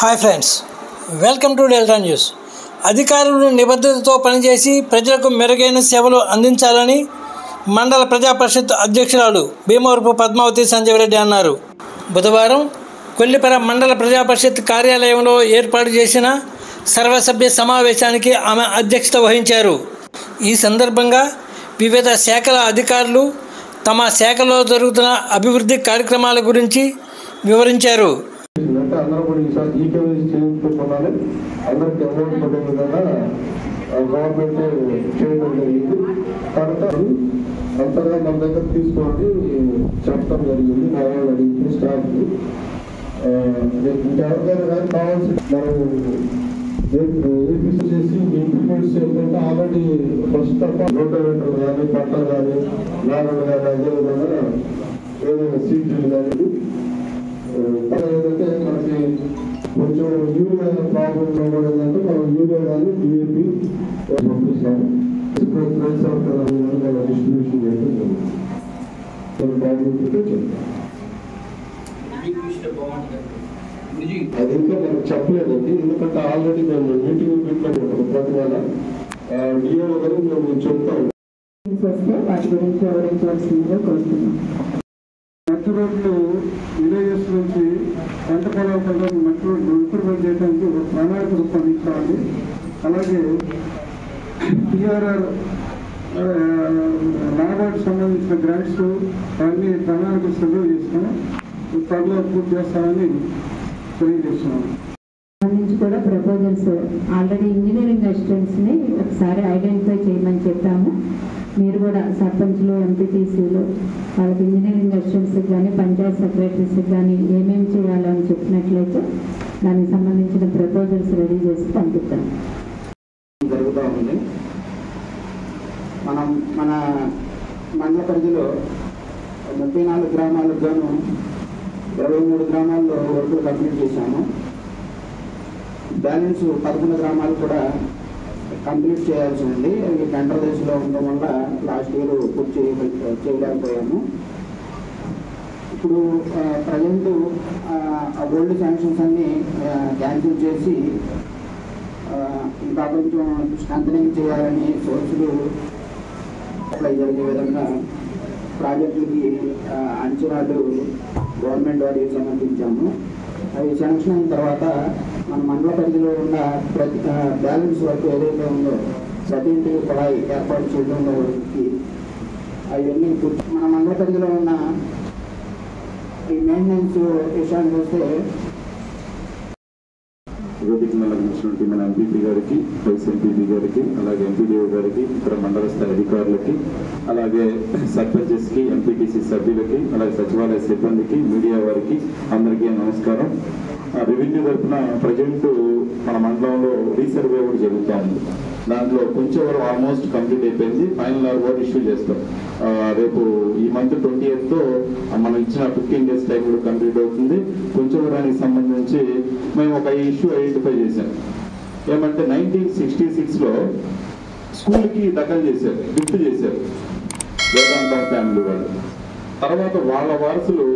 Hi friends, welcome to delta news. అధికారులు నిబద్ధతతో పనిచేసి ప్రజలకు మెరుగైన సేవలు అందించాలని మండల ప్రజా పరిషత్ అధ్యక్షురాలు భీమవరపు పద్మావతి సంజయ్ రెడ్డి అన్నారు. బుధవారం కొల్లిపర మండల ప్రజా పరిషత్ కార్యాలయంలో ఏర్పాటు చేసిన సర్వసభ్య సమావేశానికి ఆమె అధ్యక్షత వహించారు. ఈ సందర్భంగా వివిధ శాఖల అధికారులు తమ శాఖలో జరుగుతున్న అభివృద్ధి కార్యక్రమాల గురించి వివరించారు. అందరూ కూడా ఈసారి ఈకేవైసీ చేయించుకోవాలి. అందరికి అమౌంట్ పడే విధంగా గవర్నమెంట్ చేయడం జరిగింది. తర్వాత అంతగా మన దగ్గర తీసుకోండి చెప్పడం జరిగింది. మా వాళ్ళు అడిగింది స్టాఫ్కి ఇంకెవరికైనా కానీ కావాల్సి మనం ఏపీసీ చేసి ఇంప్లిమెంట్స్ ఏంటంటే ఆల్రెడీ ఫస్ట్ తప్ప రోటోవేటర్లు కానీ పట్టాలు కానీ లారీలు కానీ అదేవిధంగా ఏదైనా సీట్లు కానీ ఏదంటే మనకి కొంచెం యూరియా ప్రాబ్లం ఏంటంటే మనం యూరియా కానీ డిఏపి పంపిస్తాము. డిస్ట్రిబ్యూషన్ చేయడం అది ఇంకా మనకు చెప్పలేదండి. ఎందుకంటే ఆల్రెడీ మేము మీటింగ్ పెట్టాము. ప్రతి నెల డిఓ గారు మేము చెప్తాము. వాటి గురించి వివరించవలసిందిగా కోరుతున్నాం. మట్టి రోడ్లు విలేజెస్ నుంచి పంట పొలాల మట్టి రోడ్లు ఇంప్రూవ్మెంట్ చేయడానికి ఒక ప్రణాళిక రూపొందించాలి. అలాగే టీఆర్ఆర్ నాబార్డు సంబంధించిన గ్రాంట్స్ అన్ని ప్రణాళికలు సిద్ధం చేసుకుని త్వరలో పూర్తి చేస్తామని తెలియజేస్తున్నాను. సంబంధించి కూడా ప్రపోజల్స్ ఆల్రెడీ ఇంజనీరింగ్ అసిస్టెంట్స్ని ఒకసారి ఐడెంటిఫై చేయమని చెప్పాము. మీరు కూడా సర్పంచ్లు, ఎంపీటీసీలు వాళ్ళకి ఇంజనీరింగ్ అసిస్టెంట్స్కి కానీ పంచాయత్ సెక్రటరీస్కి కానీ ఏమేమి చేయాలని చెప్పినట్లయితే దానికి సంబంధించిన ప్రపోజల్స్ రెడీ చేసి పంపిస్తాం. జరుగుతూ ఉంది. మనం మన మండల పరిధిలో 34 గ్రామాలకు గాను 23 గ్రామాల్లో వర్కులు కంప్లీట్ చేశాము. బ్యాలెన్స్ 11 గ్రామాలు కూడా కంప్లీట్ చేయాల్సి ఉంది. అవి టెండర్ దశలో ఉండడం వల్ల లాస్ట్ ఇయర్ పూర్తి చేయలేకపోయాము. ఇప్పుడు ప్రజెంట్ ఓల్డ్ శాంక్షన్స్ అన్ని క్యాన్సిల్ చేసి ఇంకా కొంచెం స్ట్రెంథనింగ్ చేయాలని సోర్సులు అప్లై జరిగే విధంగా ప్రాజెక్టులకి అంచనాలు గవర్నమెంట్ వారికి సమర్పించాము. అవి శాంక్షన్ అయిన తర్వాత మన మండల పరిధిలో ఉన్న ప్రతి బ్యాలెన్స్ వర్క్ ఏదైతే ఉందో ప్రతి ఇంటికి కుళాయి ఏర్పాటు చేయడంలో వరకు అవన్నీ మన మండల పరిధిలో ఉన్న ఈ మెయింటెనెన్స్ విషయానికి వస్తే వేదిక నడిచినటువంటి మన ఎంపీపీ గారికి, వైస్ ఎంపీపీ గారికి, అలాగే ఎంపీడీఓ గారికి, ఇతర మండల స్థాయి అధికారులకి, అలాగే సర్పంచెస్కి, ఎంపీటీసీ సభ్యులకి, అలాగే సచివాలయ సిబ్బందికి, మీడియా వారికి అందరికీ నమస్కారం. రెవెన్యూ తరఫున ప్రజెంట్ మన మండలంలో రీసర్వే కూడా జరుగుతూ ఉంది. దాంట్లో కొంచెం వరకు ఆల్మోస్ట్ కంప్లీట్ అయిపోయింది. ఫైనల్ కూడా ఇష్యూ చేస్తాం. రేపు ఈ మంత్ 20th మనం ఇచ్చిన 15 days టైం కూడా కంప్లీట్ అవుతుంది. కొంచెం దానికి సంబంధించి మేము ఒక ఇష్యూ ఐడెంటిఫై చేశాం. ఏమంటే 1966లో స్కూల్కి దఖలు చేశారు, గిఫ్ట్ చేశారు వేదాంతం ఫ్యామిలీ వాళ్ళు. తర్వాత వాళ్ళ వారసులు